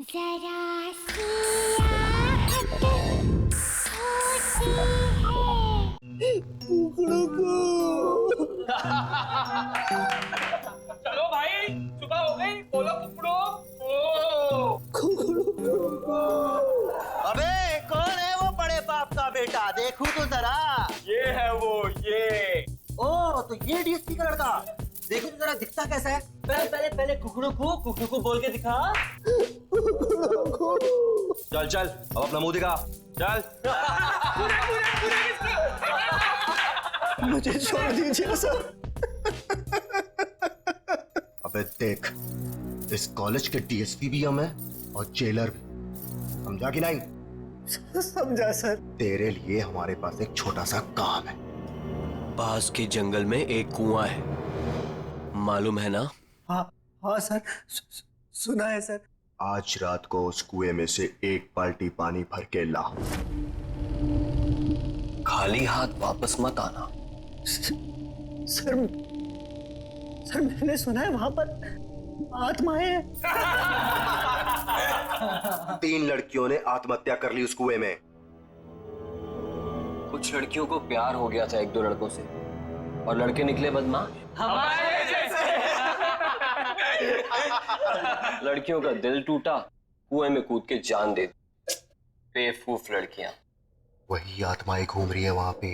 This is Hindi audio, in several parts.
जरा सी आहट होती है कुकड़ों को। चलो भाई, सुबह हो गई, बोलो कुकड़ों को। अबे कौन है वो बड़े बाप का बेटा? देखूं तो जरा। ये है वो, ये। ओ तो ये डीएसपी का लड़का। देखो तो जरा दिखता कैसा है। पहले कुकड़ू को बोल के दिखा। चल चल अब अपना मुंह दिखा। चल। मुझे छोड़ दीजिए सर। अबे देख, इस कॉलेज के डीएसपी भी हम हैं और जेलर भी। समझा कि नहीं? समझा सर। तेरे लिए हमारे पास एक छोटा सा काम है। पास के जंगल में एक कुआं है, मालूम है ना? हाँ सर, सुना है सर। आज रात को उस कुएं में से एक बाल्टी पानी भर के ला। खाली हाथ वापस मत आना। सर मैंने सुना है वहां पर आत्माएं हैं। 3 लड़कियों ने आत्महत्या कर ली उस कुएं में। कुछ लड़कियों को प्यार हो गया था 1-2 लड़कों से, और लड़के निकले बदमाश। हमारे जैसे। लड़कियों का दिल टूटा, कुएं में कूद के जान दे दी। बेवकूफ लड़कियां। वही आत्माएं घूम रही है वहां पे।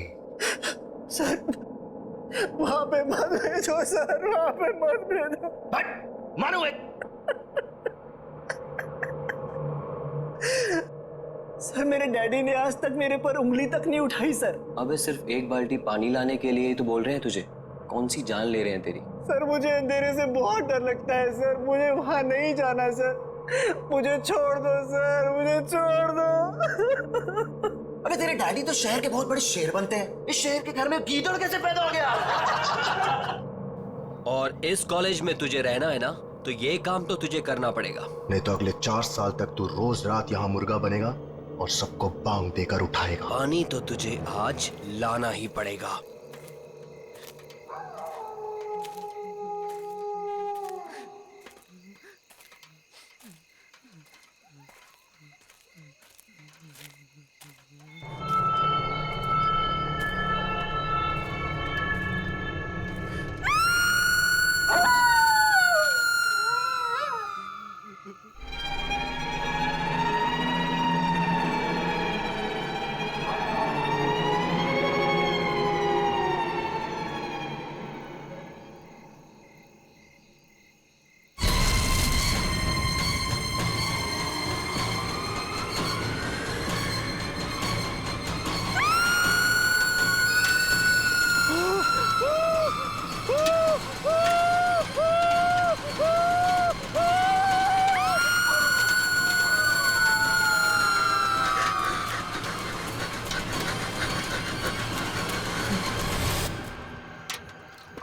सर वहां पे मत भेजो सर, वहां पे मत भेजो। मानो सर मेरे डैडी ने आज तक मेरे पर उंगली तक नहीं उठाई सर। अबे सिर्फ एक बाल्टी पानी लाने के लिए ही तो बोल रहे हैं तुझे। कौन सी जान ले रहे हैं तेरी? सर मुझे अंधेरे से बहुत डर लगता है सर, मुझे वहां नहीं जाना सर। मुझे छोड़ दो सर, मुझे छोड़ दो। अबे तेरे डैडी तो शहर के बहुत बड़े शेर बनते हैं। इस शहर के घर में गीदड़ कैसे पैदा हो गया? और इस कॉलेज में तुझे रहना है ना, तो ये काम तो तुझे करना पड़ेगा। नहीं तो अगले 4 साल तक तू रोज रात यहाँ मुर्गा बनेगा और सबको बांग देकर उठाएगा। पानी तो तुझे आज लाना ही पड़ेगा।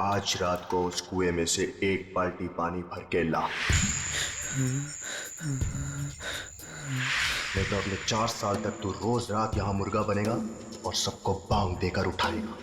आज रात को उस कुएं में से एक बाल्टी पानी भर के ला। नहीं तो अगले 4 साल तक तू रोज रात यहाँ मुर्गा बनेगा और सबको बांग देकर उठाएगा।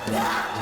Yeah!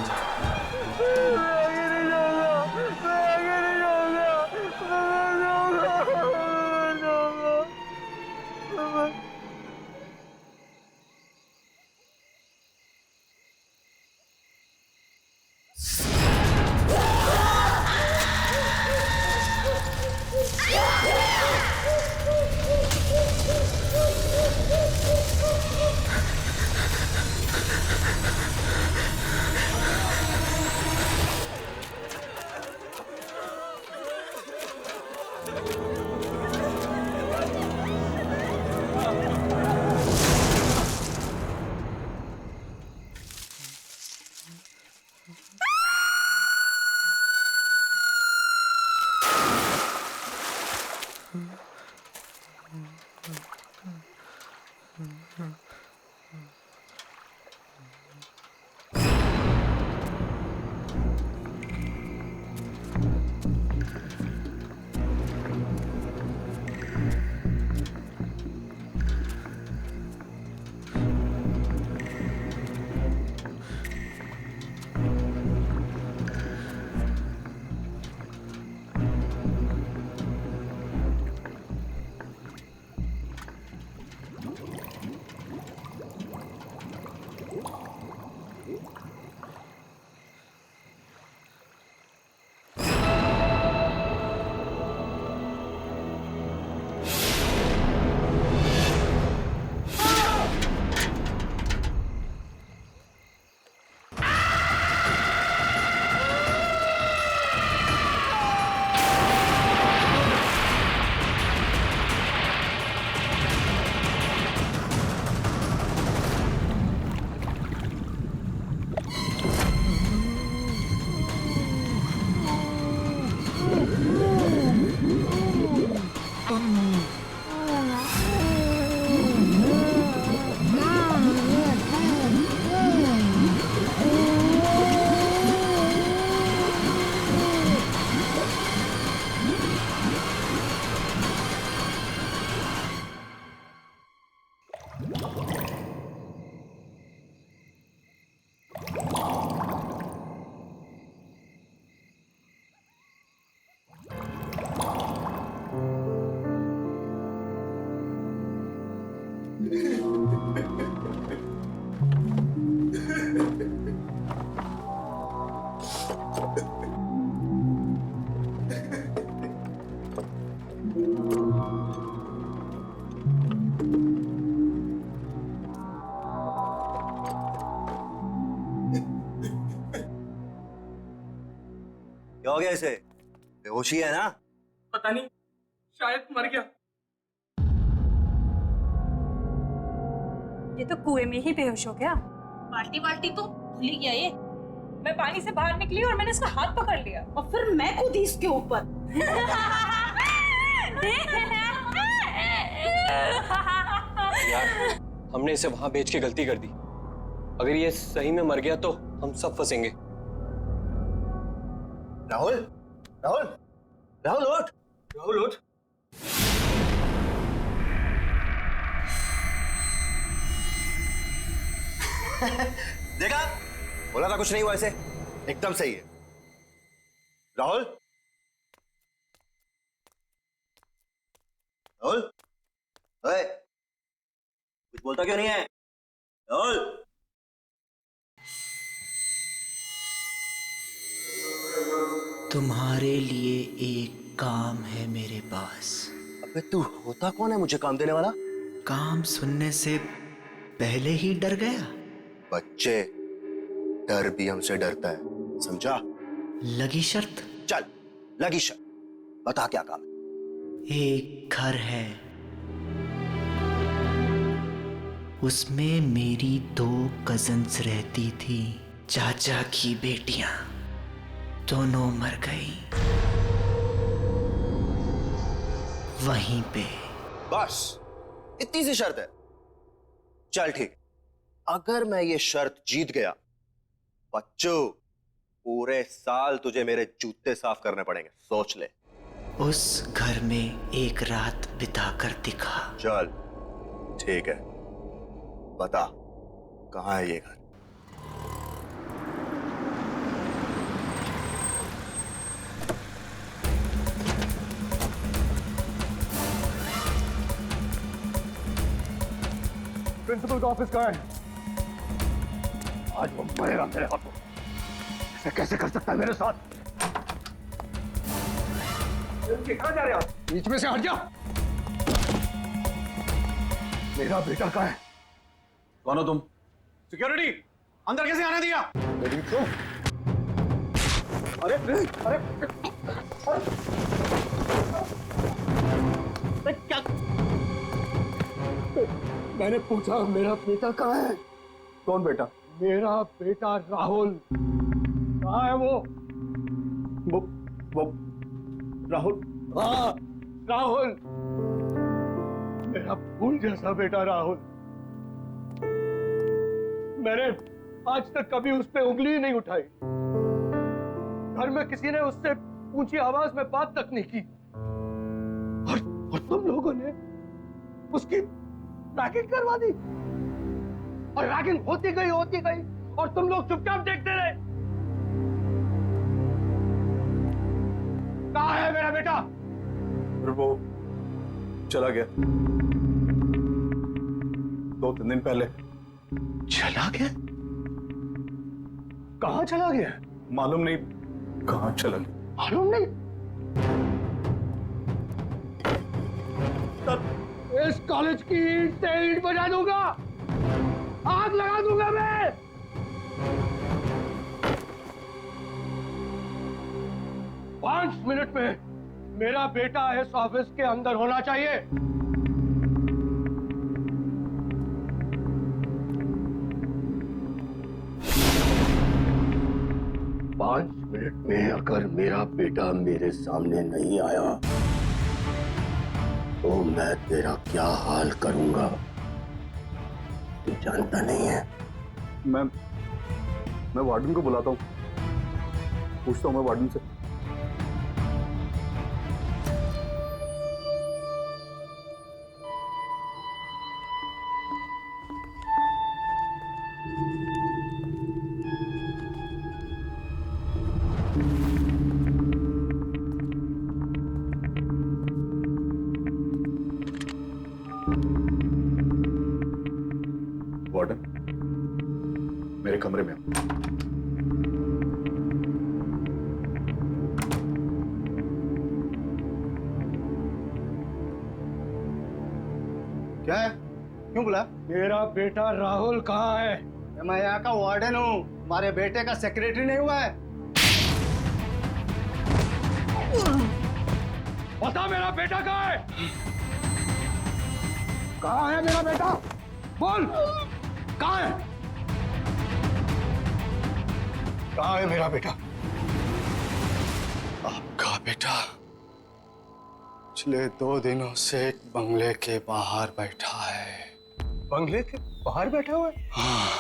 क्या हो गया इसे? बेहोशी है ना? पता नहीं, शायद मर गया। ये तो कुएं में ही बेहोश हो गया। बाल्टी बाल्टी तो भूल ही गया ये। मैं पानी से बाहर निकली और मैंने इसका हाथ पकड़ लिया। और फिर मैं कूदी इसके ऊपर। यार, हमने इसे वहां बेच के गलती कर दी। अगर ये सही में मर गया तो हम सब फंसेंगे। राहुल, राहुल, राहुल उठ, राहुल उठ। देखा? बोला था कुछ नहीं हुआ इसे। एकदम सही है। राहुल, राहुल, ओए, कुछ बोलता क्यों नहीं है? राहुल, तुम्हारे लिए एक काम है मेरे पास। अबे तू होता कौन है मुझे काम देने वाला? काम सुनने से पहले ही डर गया। बच्चे, डर भी हमसे डरता है, समझा? लगी शर्त? चल, लगी शर्त। बता क्या काम है? एक घर है, उसमें मेरी 2 कजन्स रहती थी, चाचा की बेटियां। दोनों मर गई वहीं पे। बस इतनी सी शर्त है? चल ठीक, अगर मैं ये शर्त जीत गया, बच्चों, पूरे साल तुझे मेरे जूते साफ करने पड़ेंगे, सोच ले। उस घर में एक रात बिताकर दिखा। चल ठीक है, बता कहाँ है ये घर? प्रिंसिपल का ऑफिस कहाँ है? आज वो मरेगा मेरे हाथों। ऐसे कैसे कर सकता है मेरे साथ? कहाँ जा रहे हो? बीच में से हट जा। मेरा बेटा कहाँ है? कौन हो तुम? सिक्योरिटी, अंदर कैसे आने दिया? अरे अरे क्या? मैंने पूछा मेरा बेटा कहाँ है? कौन बेटा? मेरा बेटा राहुल। कहाँ है वो राहुल? हाँ, राहुल, मेरा फूल जैसा बेटा राहुल। मैंने आज तक कभी उस पे उंगली नहीं उठाई। घर में किसी ने उससे ऊंची आवाज में बात तक नहीं की। और तुम लोगों ने उसकी रैगिंग करवा दी, और रैगिंग होती गई और तुम लोग चुपचाप देखते रहे। कहाँ है मेरा बेटा? वो चला गया 2-3 दिन पहले। चला गया? कहाँ चला गया? मालूम नहीं कहाँ चला गया। मालूम नहीं? इस कॉलेज की ईंट से ईंट बजा दूंगा, आग लगा दूंगा मैं। पांच मिनट में मेरा बेटा इस ऑफिस के अंदर होना चाहिए। 5 मिनट में अगर मेरा बेटा मेरे सामने नहीं आया तो मैं तेरा क्या हाल करूंगा तू जानता नहीं है। मैं वार्डन को बुलाता हूँ, पूछता हूँ मैं वार्डन से। वार्डन, मेरे कमरे में आओ। क्या है? क्यों बुला? मेरा बेटा राहुल कहाँ है? मैं यहाँ का वार्डन हूँ, हमारे बेटे का सेक्रेटरी नहीं हुआ है। बता मेरा बेटा कहाँ है? कहाँ है मेरा बेटा? बोल, कहाँ है? कहाँ है मेरा बेटा? आपका बेटा पिछले 2 दिनों से एक बंगले के बाहर बैठा है। बंगले के बाहर बैठा हुआ है? हाँ,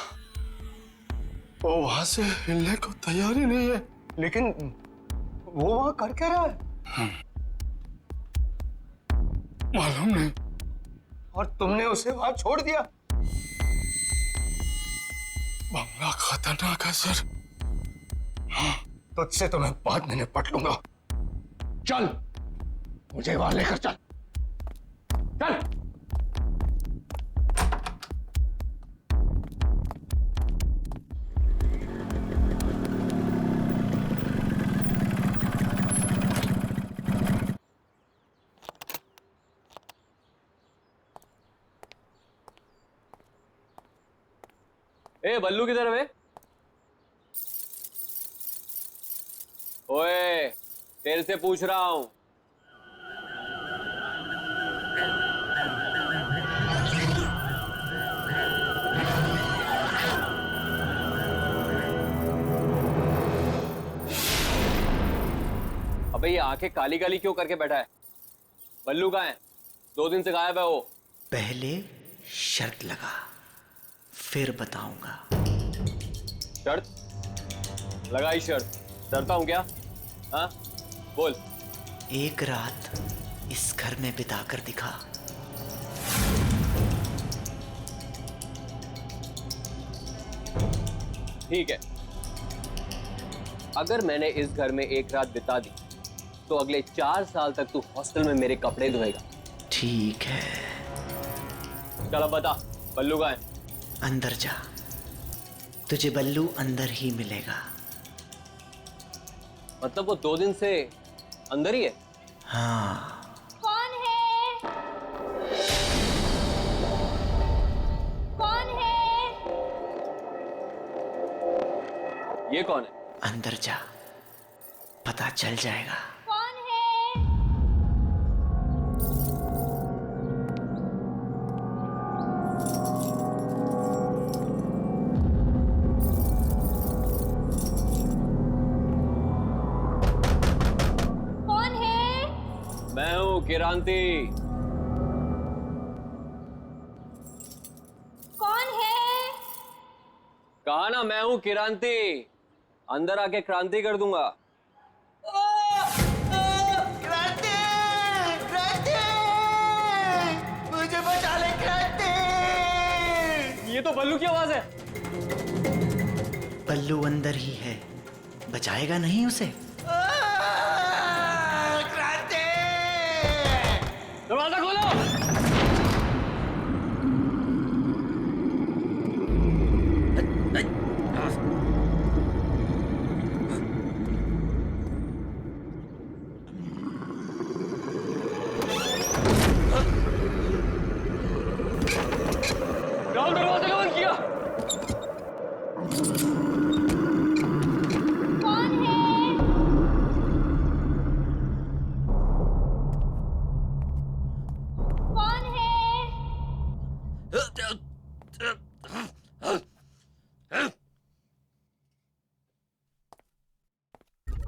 वो वहां से हिलने को तैयार ही नहीं है। लेकिन वो वहां कर क्या रहा है? मालूम नहीं। और तुमने उसे वहां छोड़ दिया? बंगला खतरनाक है सर। हाँ, तुझसे तो मैं बाद में निपट लूंगा। चल, मुझे वहां लेकर चल। चल। ए बल्लू किधर है बे? ओए, तेरे से पूछ रहा हूं। अबे ये आंखें काली काली क्यों करके बैठा है? बल्लू कहाँ है? 2 दिन से गायब है वो। पहले शर्त लगा, फिर बताऊंगा। शर्त? लगाई शर्त। डरता हूं क्या? हाँ, बोल। एक रात इस घर में बिताकर दिखा। ठीक है, अगर मैंने इस घर में एक रात बिता दी तो अगले 4 साल तक तू हॉस्टल में मेरे कपड़े धोएगा। ठीक है। चल अब बता, बल्लू कहाँ है? अंदर जा, तुझे बल्लू अंदर ही मिलेगा। मतलब वो 2 दिन से अंदर ही है? हाँ। कौन है? कौन है? ये कौन है? अंदर जा, पता चल जाएगा। कौन है? कौन है? मैं हूँ किरांती। कौन है? कहा ना मैं हूँ किरांती। अंदर आके क्रांति कर दूंगा। ये तो बल्लू की आवाज है। बल्लू अंदर ही है, बचाएगा नहीं उसे? दरवाजा खोलो। राहुल दरवाजा क्यों बंद किया? कौन है? कौन है?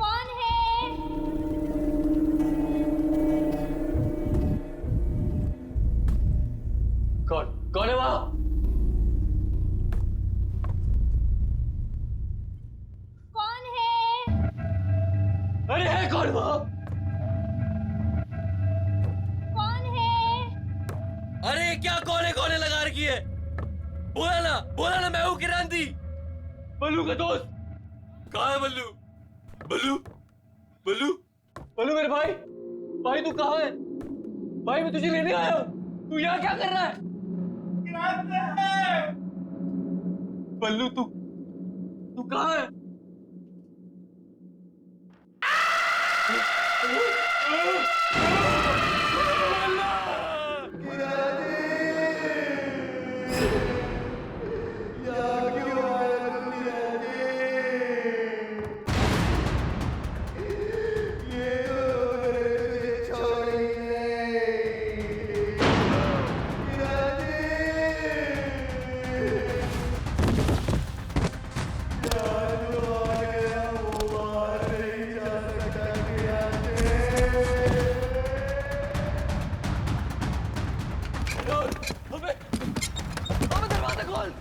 कौन है? कौन है वहां? कौन है? अरे है कौन वहां? कौन है? अरे क्या कोने लगा रखी है? बोला ना मैं हूँ किरांती, बल्लू का दोस्त। कहाँ है बल्लू? बल्लू बल्लू बल्लू मेरे भाई तू कहाँ है? भाई मैं तुझे लेने आया हूँ, तू यहाँ क्या कर रहा है? बल्लू तू कहाँ है? दरवाजा खोल।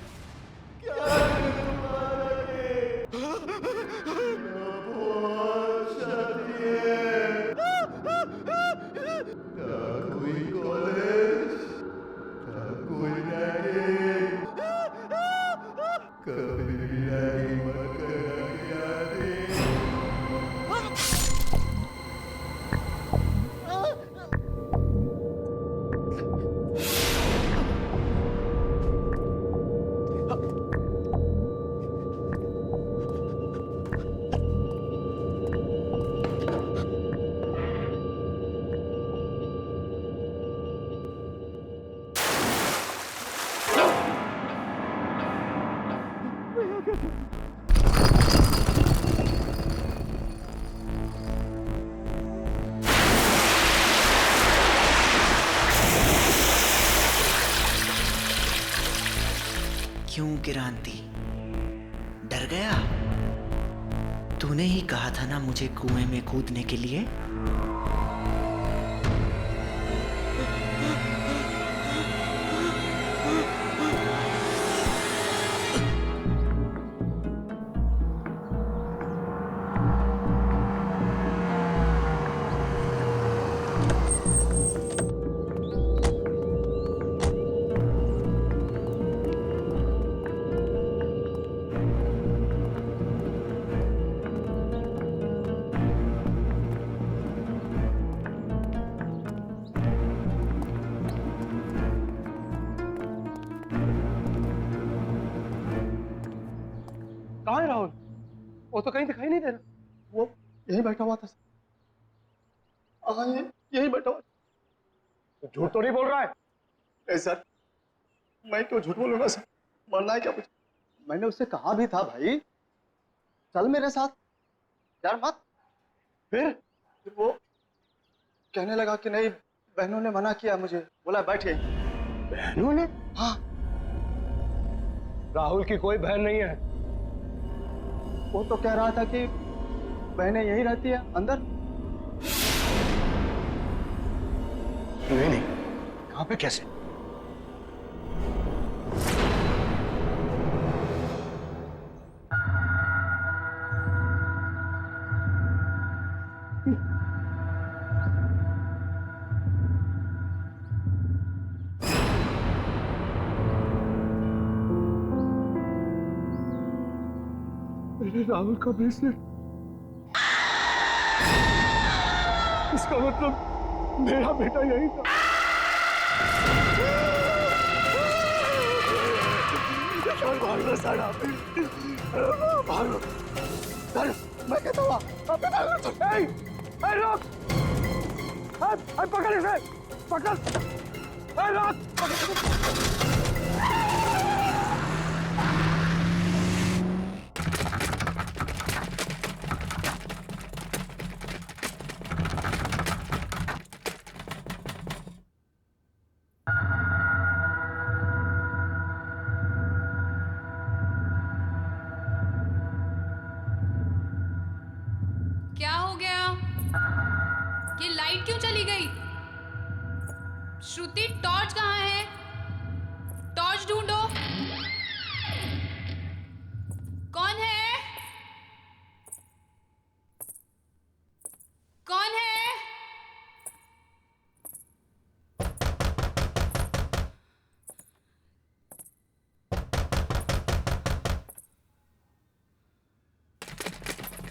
क्यों किरांती, डर गया? तूने ही कहा था ना मुझे कुएं में कूदने के लिए। कहाँ है राहुल? वो तो कहीं दिखाई नहीं दे रहा। वो यहीं बैठा हुआ था। हाँ, यहीं बैठा हुआ। झूठ तो नहीं बोल रहा है? नहीं सर, मैं क्यों झूठ बोलूंगा सर? मरना है क्या मुझे? मैंने उससे कहा भी था भाई चल मेरे साथ, यार मत। फिर वो कहने लगा कि नहीं, बहनों ने मना किया मुझे, बोला बैठे। बहनों ने? हाँ। राहुल की कोई बहन नहीं है। वो तो कह रहा था कि बहनें यहीं रहती है अंदर। नहीं, कहाँ पे, कैसे? मेरे राहुल का ब्रेसलेट, इसका मतलब मेरा बेटा यही था। चल भागो साड़ा, भागो। चल, मैं कहता हूँ अपने भागो। ए रोक, पकड़ इसे, पकड़, रोक। क्या हो गया? ये लाइट क्यों चली गई? श्रुति, टॉर्च कहाँ है? टॉर्च ढूंढो। कौन है? कौन है?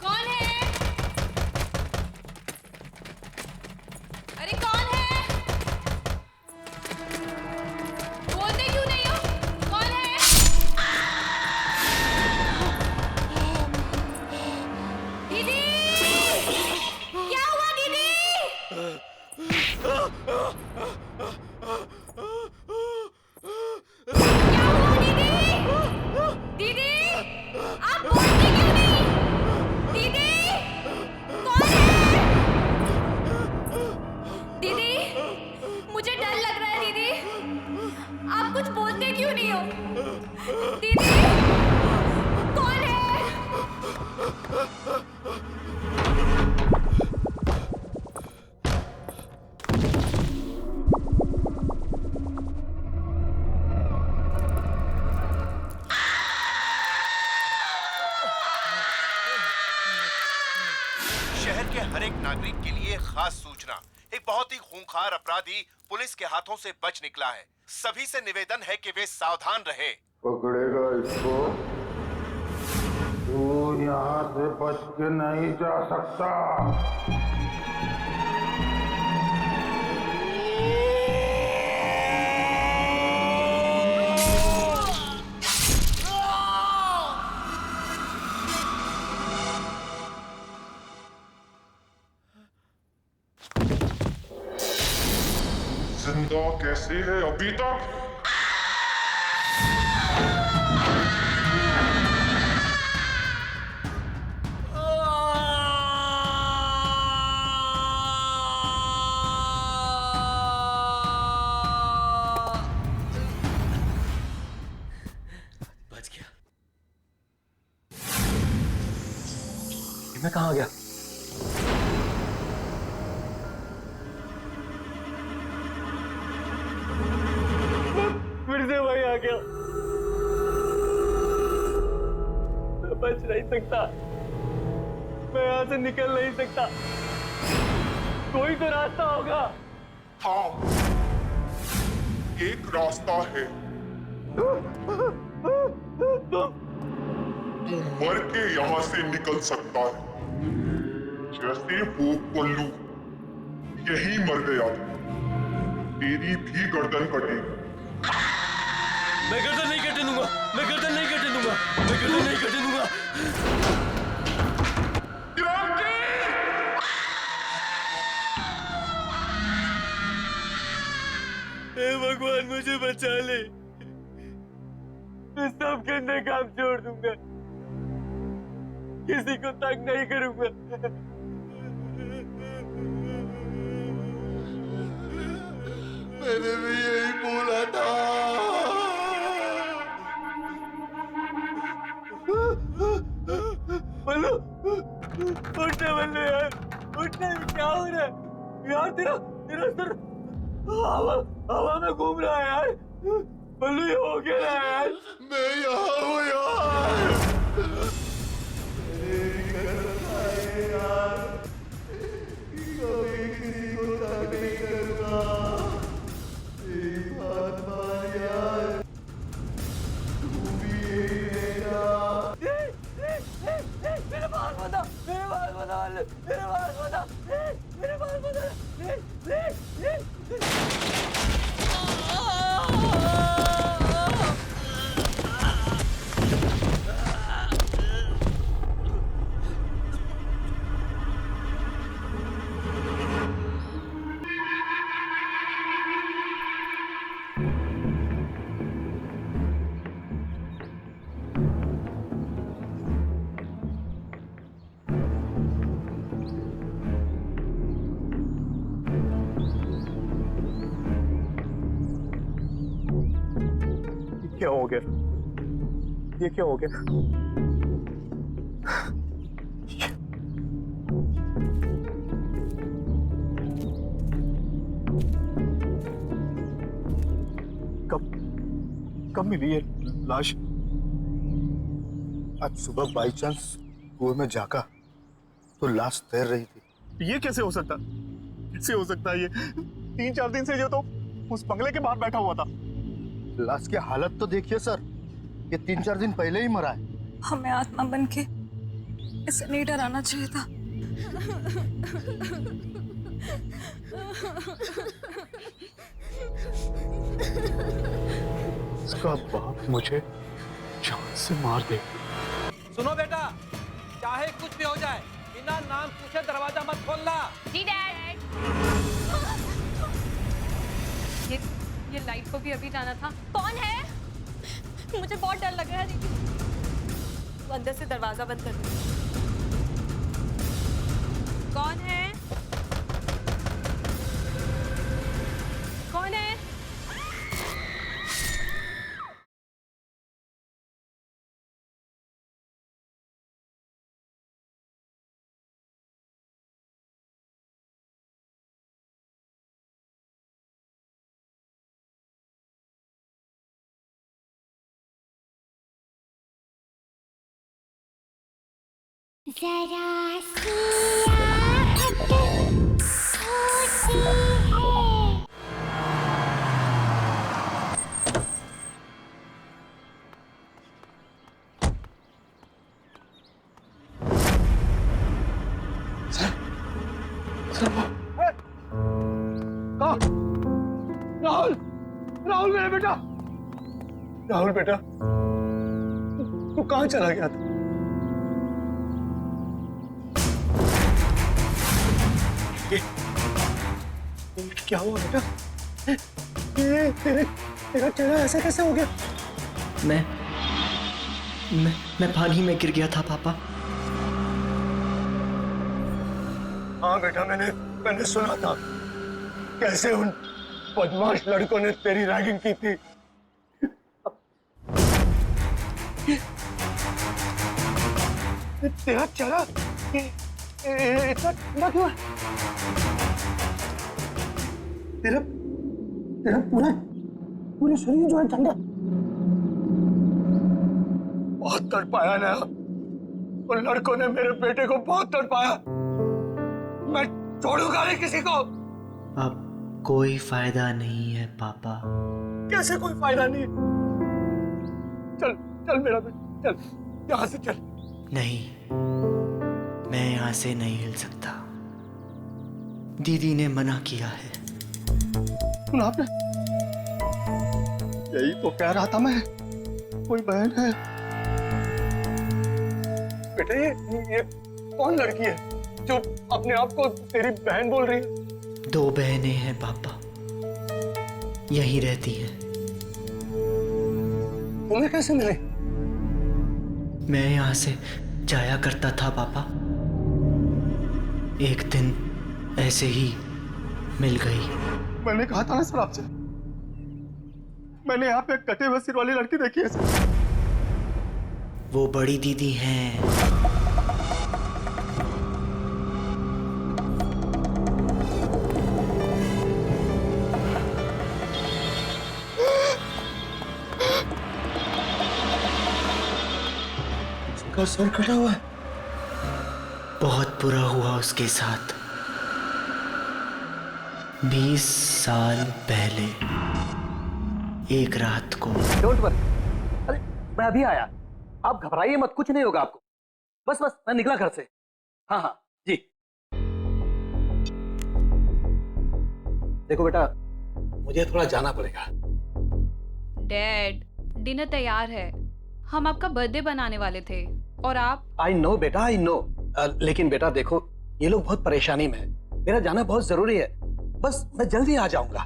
कौन है? अरे कौन है? बोलते क्यों नहीं हो? कौन है? दीदी! क्या हुआ दीदी? क्या हुआ दीदी? दीदी! आप बोलते क्यों नहीं? दीदी! कौन है? दीदी, मुझे डर लग रहा है दीदी। आप कुछ बोलते क्यों नहीं हो? दीदी, कौन है? शहर के हर एक नागरिक के लिए खास सूचना। एक बहुत ही खूंखार अपराधी पुलिस के हाथों से बच निकला है। सभी से निवेदन है कि वे सावधान रहे। पकड़ेगा इसको, तू यहाँ से बच के नहीं जा सकता। जिंदा कैसे है अभी तक? बच गया। मैं कहाँ गया? फिर से वही आ गया। मैं बच नहीं सकता, मैं यहाँ से निकल नहीं सकता। कोई तो रास्ता होगा। हाँ, एक रास्ता है। तू मर के यहाँ से निकल सकता है, जैसे वो पल्लू यही मर गया, तेरी भी गर्दन कटेगी। मैं गर्दन नहीं कटने दूंगा, मैं गर्दन नहीं कटने दूंगा, मैं गर्दन नहीं कटने दूंगा। हे भगवान, मुझे बचा ले। मैं सब गंदे काम छोड़ दूंगा, किसी को तंग नहीं करूंगा। मैंने भी यही बोला था। बल्लू, उठने बल्लू यार, उठने। क्या हो रहा है यार? तेरा तेरा सर हवा में घूम रहा है यार। बल्लू, ये हो क्या रहा है यार? मैं यहाँ हूँ यार। कभी किसी को तंग नहीं करूँगा। तेरी बात मान यार, तू भी यही रहेगा। पास बता, मेरे पास बता, क्या हो गया? ये क्या हो गया? कब मिली है लाश? आज सुबह बाई चांस कुएं में झांका तो लाश तैर रही थी। ये कैसे हो सकता? कैसे हो सकता है ये? 3-4 दिन से ये तो उस बंगले के बाहर बैठा हुआ था। लाश की हालत तो देखिए सर, ये 3-4 दिन पहले ही मरा है। हमें आत्मा बन के इसे नहीं डराना चाहिए था। इसका बाप मुझे जान से मार दे। सुनो बेटा, चाहे कुछ भी हो जाए, बिना नाम पूछे दरवाजा मत खोलना। जी डैड। ये लाइट को भी अभी जाना था। कौन है? मुझे बहुत डर लग रहा है दीदी। तू अंदर से दरवाजा बंद कर दे। कौन है? कौन है? जरा सी आहट होती है। राहुल, राहुल मेरा बेटा, राहुल बेटा, तू कहाँ चला गया था? क्या हुआ बेटा? तेरा चेहरा ऐसा कैसे हो गया? मैं पानी में गिर गया था पापा। हाँ बेटा, मैंने सुना था कैसे उन बदमाश लड़कों ने तेरी रैगिंग की थी। तेरा चेहरा इतना ठंडा क्यों है? तेरा पूरा शरीर जो है ठंडा। बहुत तड़पाया ना उन लड़कों ने, मेरे बेटे को बहुत तड़पाया। मैं छोड़ूंगा नहीं किसी को। अब कोई फायदा नहीं है पापा। कैसे कोई फायदा नहीं? चल चल मेरा बेटा, चल यहाँ से चल। नहीं, मैं यहाँ से नहीं हिल सकता। दीदी ने मना किया है। सुना आपने? यही तो कह रहा था मैं, कोई बहन है। बेटा ये कौन लड़की है जो अपने आप को तेरी बहन बोल रही है? 2 बहनें हैं पापा, यहीं रहती हैं। तुम्हें कैसे मिले? मैं यहाँ से जाया करता था पापा, एक दिन ऐसे ही मिल गई। मैंने कहा था ना सर आपसे, मैंने यहाँ पे कटे हुए सिर वाली लड़की देखी है सर। वो बड़ी दीदी हैं। उसका सर कटा हुआ है। बहुत बुरा हुआ उसके साथ। 20 साल पहले एक रात को। डोंट वरी, अरे मैं अभी आया, आप घबराइए मत, कुछ नहीं होगा आपको। बस मैं निकला घर से। हाँ हाँ जी। देखो बेटा, मुझे थोड़ा जाना पड़ेगा। डैड, डिनर तैयार है। हम आपका बर्थडे बनाने वाले थे और आप। आई नो बेटा, आई नो। लेकिन बेटा देखो, ये लोग बहुत परेशानी में है। मेरा जाना बहुत जरूरी है। बस मैं जल्दी आ जाऊंगा।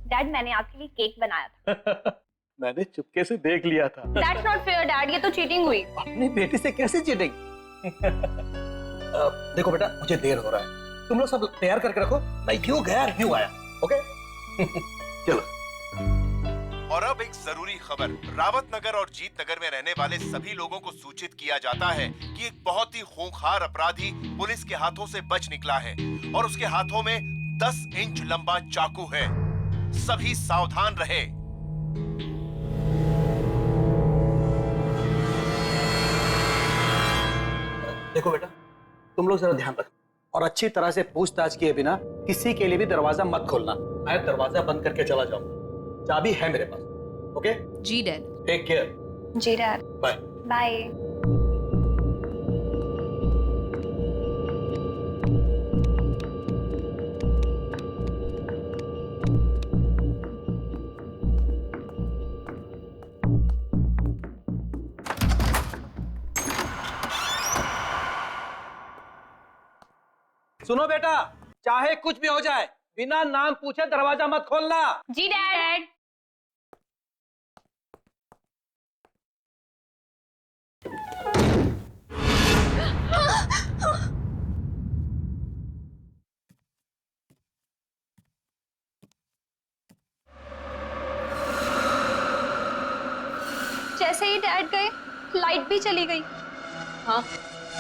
डैड, मैंने आपके लिए केक बनाया था। मैंने चुपके से देख लिया था। That's not fair, dad. ये तो चीटिंग हुई। अपनी बेटी से कैसे चीटिंग? देखो बेटा, मुझे देर हो रहा है। तुम लोग सब तैयार करके रखो। मैं यूं गया यूं आया। ओके? चलो। और अब एक जरूरी खबर। रावत नगर और जीत नगर में रहने वाले सभी लोगों को सूचित किया जाता है कि एक बहुत ही खूंखार अपराधी पुलिस के हाथों से बच निकला है और उसके हाथों में 10 इंच लंबा चाकू है। सभी सावधान रहे। देखो बेटा, तुम लोग जरा ध्यान रखो और अच्छी तरह से पूछताछ किए बिना किसी के लिए भी दरवाजा मत खोलना। मैं दरवाजा बंद करके चला जाऊंगा। चाबी है मेरे पास। ओके? जी डैड। Take care. जी डैड। बाय। बाय। सुनो बेटा, चाहे कुछ भी हो जाए, बिना नाम पूछे दरवाजा मत खोलना। जी डैड। जैसे ही डैड गए, लाइट भी चली गई। हाँ,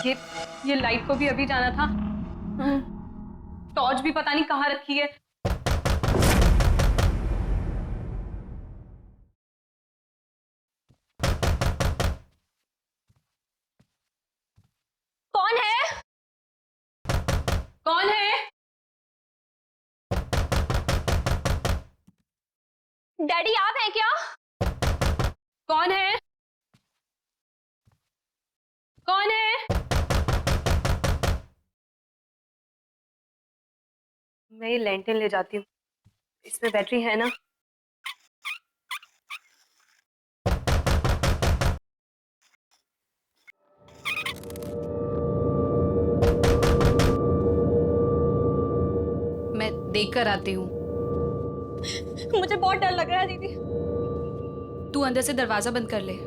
ये लाइट को भी अभी जाना था। टॉर्च भी पता नहीं कहाँ रखी है। कौन है? कौन है? डैडी, आप हैं क्या? कौन है? कौन है? मैं ये लैंटर्न ले जाती हूँ। इसमें बैटरी है ना? मैं देख कर आती हूँ। मुझे बहुत डर लग रहा है दीदी। तू अंदर से दरवाजा बंद कर ले।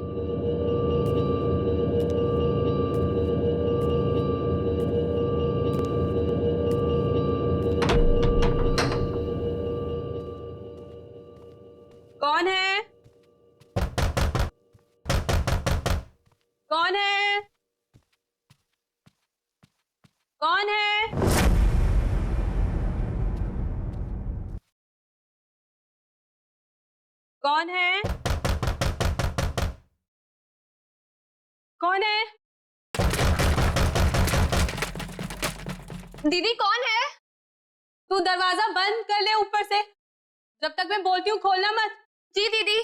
कौन है? कौन है? कौन है? कौन है? कौन है? दीदी कौन है? तू दरवाजा बंद कर ले ऊपर से। जब तक मैं बोलती हूँ खोलना मत। जी दीदी।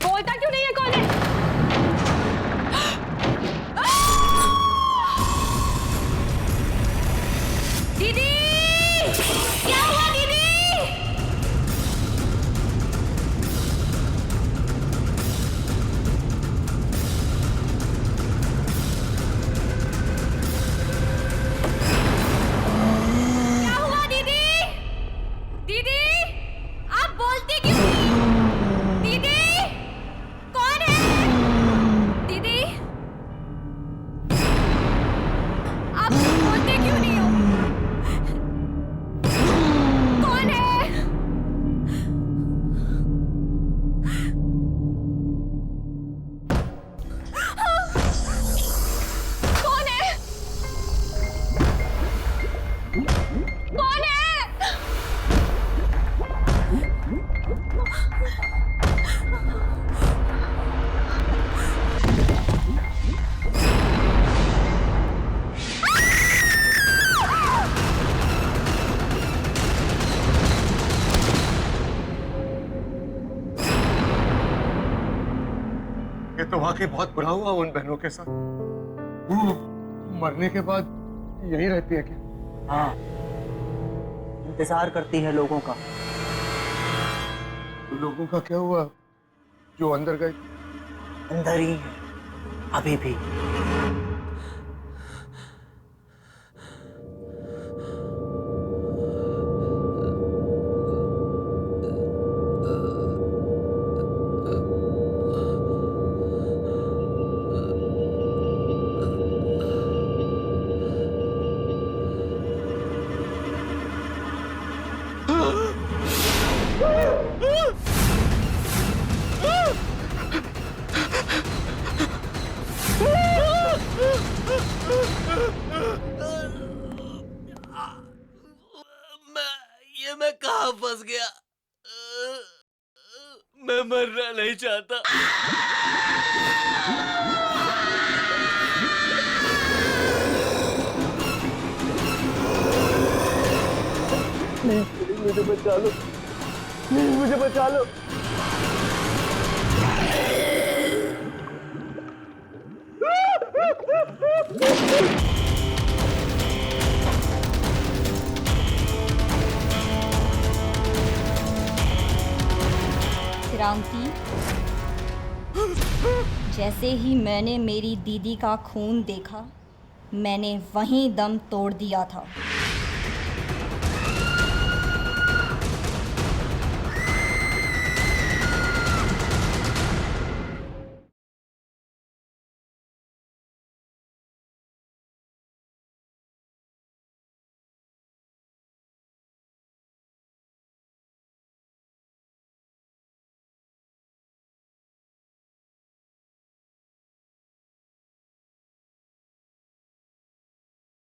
बोलता क्यों नहीं है? कौन है? दीदी, क्या हुआ दीदी? ये तो वाकई बहुत बुरा हुआ उन बहनों के साथ। वो मरने के बाद यही रहती है क्या? हाँ, इंतजार करती है लोगों का। लोगों का क्या हुआ जो अंदर गए? अंदर ही है अभी भी। मैं कहाँ फंस गया? मैं मरना नहीं चाहता। मुझे बचा लो, मुझे बचा लो। क्रांति, जैसे ही मैंने मेरी दीदी का खून देखा, मैंने वहीं दम तोड़ दिया था।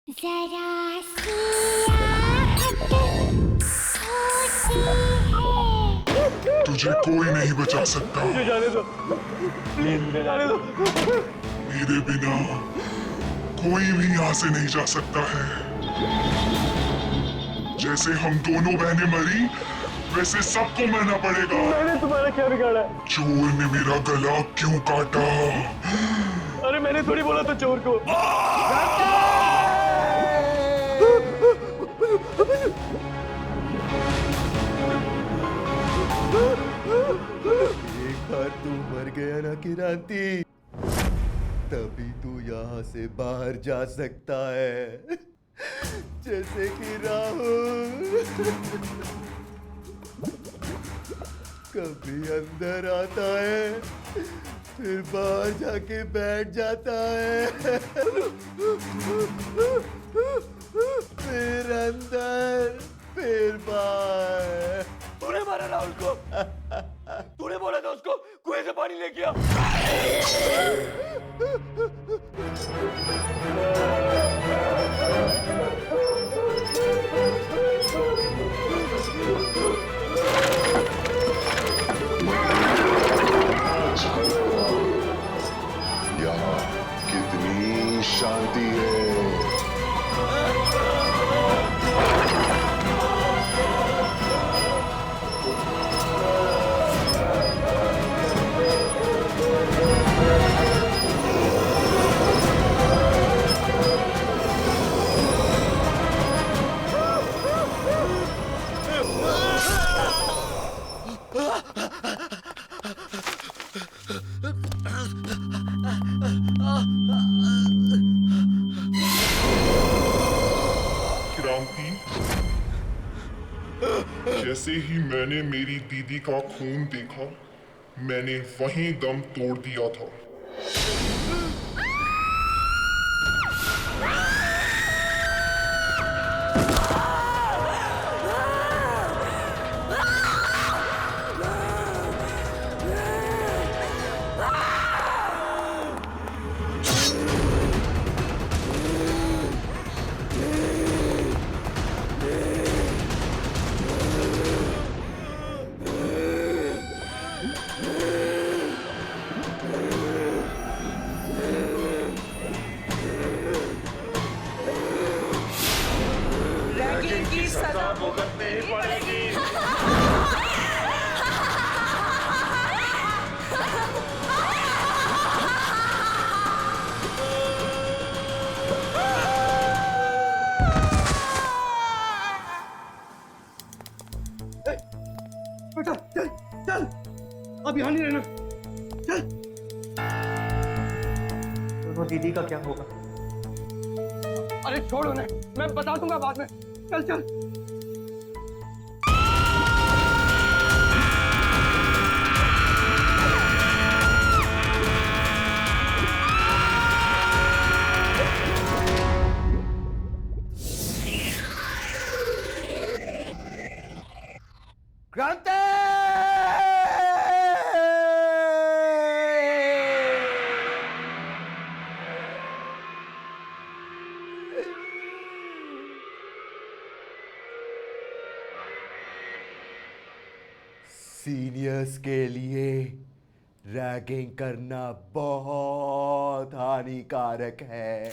जरा सी आहट होती है। तुझे कोई नहीं बचा सकता। मुझे जाने दो, प्लीज मुझे जाने दो। मेरे बिना कोई भी यहाँ से नहीं जा सकता है। जैसे हम दोनों बहनें मरी, वैसे सबको मरना पड़ेगा। मैंने तुम्हारा क्या बिगाड़ा? चोर ने मेरा गला क्यों काटा? अरे मैंने थोड़ी बोला था चोर को। एक बार तू मर गया ना क्रांति, तभी तू यहाँ से बाहर जा सकता है। जैसे कि राहुल कभी अंदर आता है, फिर बाहर जाके बैठ जाता है, फिर अंदर, फिर बाहर। तूने मारा राहुल को? तूने बोला था उसको कुएं से पानी लेके आ। यहाँ कितनी शांति है। क्रांति, जैसे ही मैंने मेरी दीदी का खून देखा, मैंने वहीं दम तोड़ दिया था। अब यहाँ नहीं रहना। चल। दोनों दीदी का क्या होगा? अरे छोड़ उन्हें, मैं बता दूंगा बाद में। चल चल। क्रांति! सीनियर्स के लिए रैगिंग करना बहुत हानिकारक है।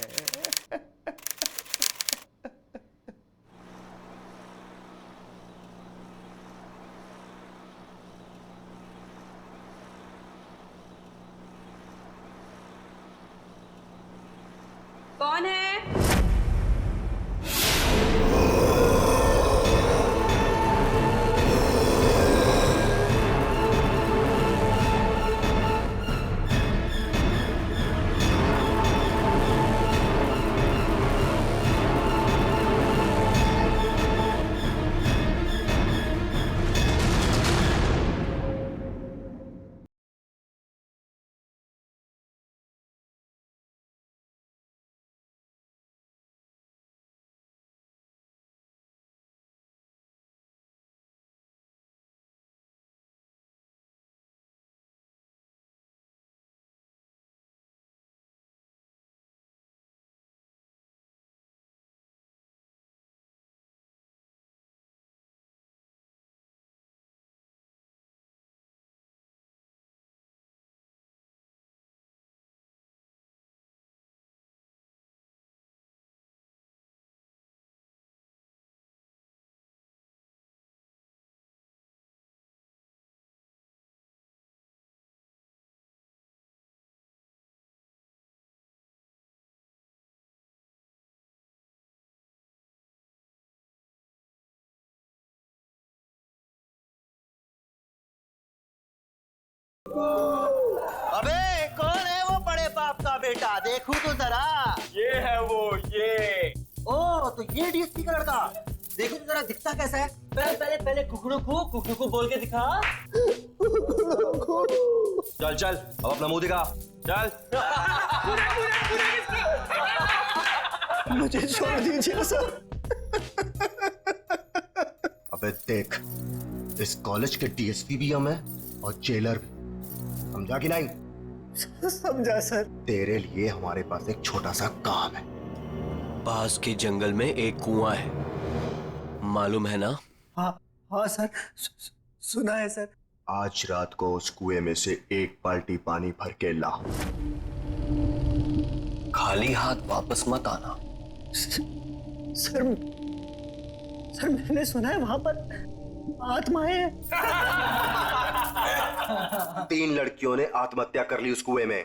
कौन है? अबे कौन है वो बड़े बाप का बेटा? देखूं तो जरा। ये है वो, ये। ओ तो ये डीएसपी का लड़का। देखो तो जरा दिखता कैसा है। पहले कुकड़ू को बोल के दिखा। चल चल अब अपना मुंह दिखा। चल। मुझे छोड़ दीजिए सर। अबे देख, इस कॉलेज के डीएसपी भी हम हैं और जेलर भी, समझा कि नहीं? समझा सर। तेरे लिए हमारे पास एक छोटा सा काम है। पास के जंगल में एक कुआं है, मालूम है ना? हाँ सर, सुना है सर। आज रात को उस कुएं में से एक बाल्टी पानी भर के ला। खाली हाथ वापस मत आना। सर मैंने सुना है वहां पर आत्माएं हैं। 3 लड़कियों ने आत्महत्या कर ली उस कुएं में।